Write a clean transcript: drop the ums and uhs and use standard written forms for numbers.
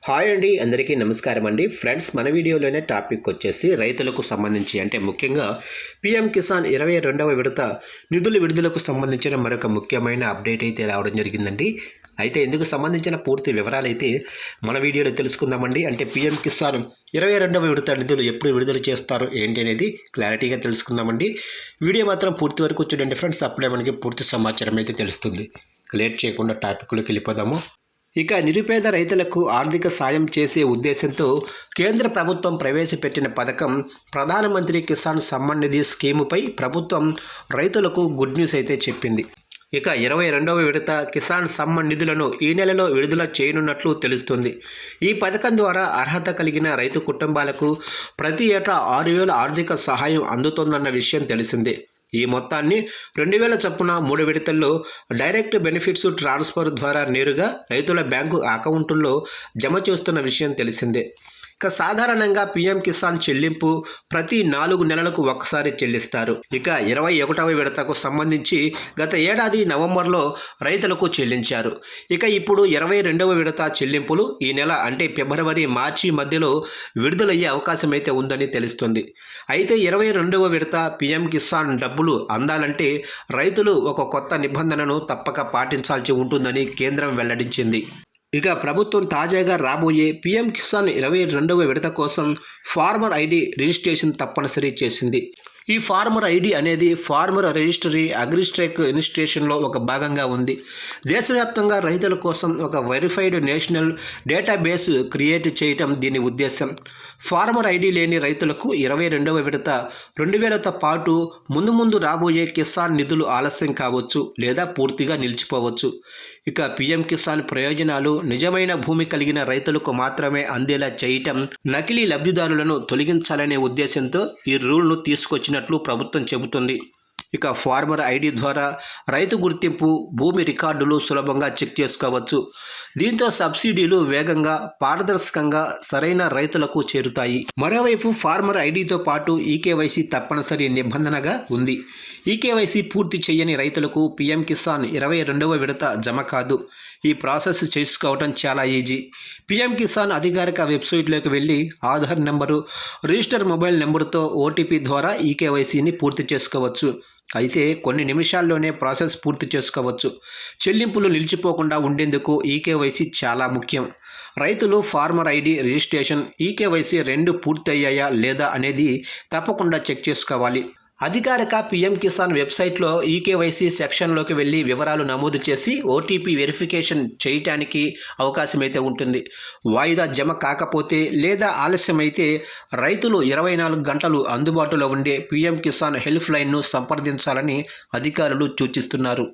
Hi అండి, అందరికీ నమస్కారం అండి. ఫ్రెండ్స్, మన వీడియోలోనే టాపిక్ వచ్చేసి రైతులకు సంబంధించి అంటే ముఖ్యంగా పీఎం కిసాన్ 22వ విడత నిధుల విడుదలకు సంబంధించిన మరొక ముఖ్యమైన అప్డేట్ అయితే రావడం జరిగిందండి. అయితే ఇందుకు సంబంధించిన పూర్తి వివరాలు అయితే మన వీడియోలో తెలుసుకుందామండి. అంటే పీఎం కిసాన్ 22వ విడత నిధులు ఎప్పుడు విడుదల చేస్తారు ఏంటి అనేది క్లారిటీగా తెలుసుకుందామండి. వీడియో మాత్రం పూర్తి వరకు చూడండి ఫ్రెండ్స్, అప్పుడే మనకి పూర్తి సమాచారం అయితే తెలుస్తుంది. లేట్ చేయకుండా టాపిక్లోకి వెళ్ళిపోదాము. ఇక నిరుపేద రైతులకు ఆర్థిక సాయం చేసే ఉద్దేశంతో కేంద్ర ప్రభుత్వం ప్రవేశపెట్టిన పథకం ప్రధానమంత్రి కిసాన్ సమ్మాన్ నిధి స్కీముపై ప్రభుత్వం రైతులకు గుడ్ న్యూస్ అయితే చెప్పింది. ఇక 22వ విడత కిసాన్ సమ్మాన్ నిధులను ఈ నెలలో విడుదల చేయనున్నట్లు తెలుస్తుంది. ఈ పథకం ద్వారా అర్హత కలిగిన రైతు కుటుంబాలకు ప్రతి ఏటా 6,000 ఆర్థిక సహాయం అందుతోందన్న విషయం తెలిసిందే. ఈ మొత్తాన్ని 2,000 చొప్పున 3 విడతల్లో డైరెక్ట్ బెనిఫిట్స్ ట్రాన్స్ఫర్ ద్వారా నేరుగా రైతుల బ్యాంకు అకౌంటుల్లో జమ చేస్తున్న విషయం తెలిసిందే. ఇక సాధారణంగా పీఎం కిసాన్ చెల్లింపు ప్రతి 4 నెలలకు ఒకసారి చెల్లిస్తారు. ఇక 21వ విడతకు సంబంధించి గత ఏడాది నవంబర్లో రైతులకు చెల్లించారు. ఇక ఇప్పుడు 22వ విడత చెల్లింపులు ఈ నెల అంటే ఫిబ్రవరి మార్చి మధ్యలో విడుదలయ్యే అవకాశం అయితే ఉందని తెలుస్తుంది. అయితే 22వ విడత పీఎం కిసాన్ డబ్బులు అందాలంటే రైతులు ఒక కొత్త నిబంధనను తప్పక పాటించాల్సి ఉంటుందని కేంద్రం వెల్లడించింది. ఇక ప్రభుత్వం తాజాగా రాబోయే పీఎం కిసాన్ 22వ విడత కోసం ఫార్మర్ ఐడి రిజిస్ట్రేషన్ తప్పనిసరి చేసింది. ఈ ఫార్మర్ ఐడి అనేది ఫార్మర్ రిజిస్ట్రీ అగ్రిస్ట్రేక్ ఇన్స్టిట్యూషన్లో ఒక భాగంగా ఉంది. దేశవ్యాప్తంగా రైతుల కోసం ఒక వెరిఫైడ్ నేషనల్ డేటాబేస్ క్రియేట్ చేయటం దీని ఉద్దేశం. ఫార్మర్ ఐడి లేని రైతులకు 22వ విడత 2,000తో పాటు ముందు రాబోయే కిసాన్ నిధులు ఆలస్యం కావచ్చు లేదా పూర్తిగా నిలిచిపోవచ్చు. ఇక పీఎం కిసాన్ ప్రయోజనాలు నిజమైన భూమి కలిగిన రైతులకు మాత్రమే అందేలా చేయటం, నకిలీ లబ్ధిదారులను తొలగించాలనే ఉద్దేశంతో ఈ రూల్ను తీసుకొచ్చినట్లు ప్రభుత్వం చెబుతుంది. ఇక ఫార్మర్ ఐడి ద్వారా రైతు గుర్తింపు, భూమి రికార్డులు సులభంగా చెక్ చేసుకోవచ్చు. దీంతో సబ్సిడీలు వేగంగా, పారదర్శకంగా సరైన రైతులకు చేరుతాయి. మరోవైపు ఫార్మర్ ఐడితో పాటు ఈకేవైసీ తప్పనిసరి నిబంధనగా ఉంది. ఈకేవైసీ పూర్తి చేయని రైతులకు పీఎం కిసాన్ 22వ విడత జమ కాదు. ఈ ప్రాసెస్ చేసుకోవడం చాలా ఈజీ. పీఎం కిసాన్ అధికారిక వెబ్సైట్లోకి వెళ్ళి ఆధార్ నెంబరు, రిజిస్టర్ మొబైల్ నెంబరుతో ఓటీపీ ద్వారా ఈకేవైసీని పూర్తి చేసుకోవచ్చు. అయితే కొన్ని నిమిషాల్లోనే ప్రాసెస్ పూర్తి చేసుకోవచ్చు. చెల్లింపులు నిలిచిపోకుండా ఉండేందుకు ఈకేవైసీ చాలా ముఖ్యం. రైతులు ఫార్మర్ ఐడి రిజిస్ట్రేషన్, ఈకేవైసీ 2 పూర్తయ్యాయా లేదా అనేది తప్పకుండా చెక్ చేసుకోవాలి. అధికారిక పీఎం కిసాన్ వెబ్సైట్లో ఈకేవైసీ సెక్షన్లోకి వెళ్ళి వివరాలు నమోదు చేసి ఓటీపీ వెరిఫికేషన్ చేయటానికి అవకాశం అయితే ఉంటుంది. వాయిదా జమ కాకపోతే లేదా ఆలస్యమైతే రైతులు 24 గంటలు అందుబాటులో ఉండే పీఎం కిసాన్ హెల్ప్ లైన్ను సంప్రదించాలని అధికారులు సూచిస్తున్నారు.